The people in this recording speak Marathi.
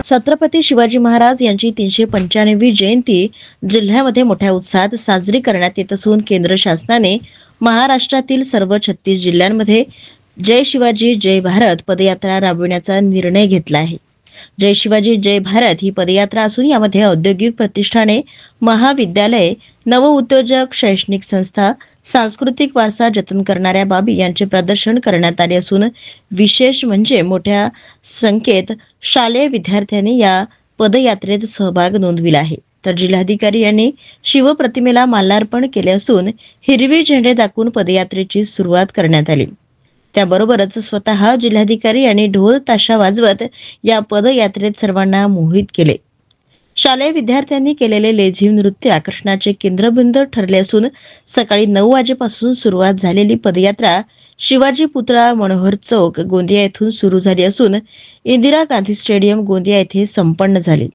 छत्रपती शिवाजी महाराज यांची 395वी जयंती जिल्ह्यामध्ये मोठ्या उत्साहात साजरी करण्यात येत असून केंद्र शासनाने महाराष्ट्रातील सर्व 36 जिल्ह्यांमध्ये जय शिवाजी जय भारत पदयात्रा राबविण्याचा निर्णय घेतला आहे। जय शिवाजी जय भारत ही पदयात्रा असून यामध्ये औद्योगिक प्रतिष्ठाने, महाविद्यालये, नवउद्योजक, शैक्षणिक संस्था, सांस्कृतिक वारसा जतन करणाऱ्या बाबी यांचे प्रदर्शन करण्यात आले असून विशेष म्हणजे मोठ्या संख्येत शालेय विद्यार्थ्यांनी या पदयात्रेत सहभाग नोंदविला आहे। तर जिल्हाधिकारी यांनी शिवप्रतिमेला माल्यार्पण केले असून हिरवी झेंडे दाखवून पदयात्रेची सुरुवात करण्यात आली। त्याबरोबरच स्वतः जिल्हाधिकारी यांनी ढोल ताशा वाजवत या पदयात्रेत सर्वांना मोहित केले। शालेय विद्यार्थ्यांनी केलेले लेझिम नृत्य आकर्षणाचे केंद्रबिंदू ठरले असून सकाळी 9 वाजेपासून सुरुवात झालेली पदयात्रा शिवाजी पुतळा, मनोहर चौक, गोंदिया येथून सुरू झाली असून इंदिरा गांधी स्टेडियम गोंदिया येथे संपन्न झाली।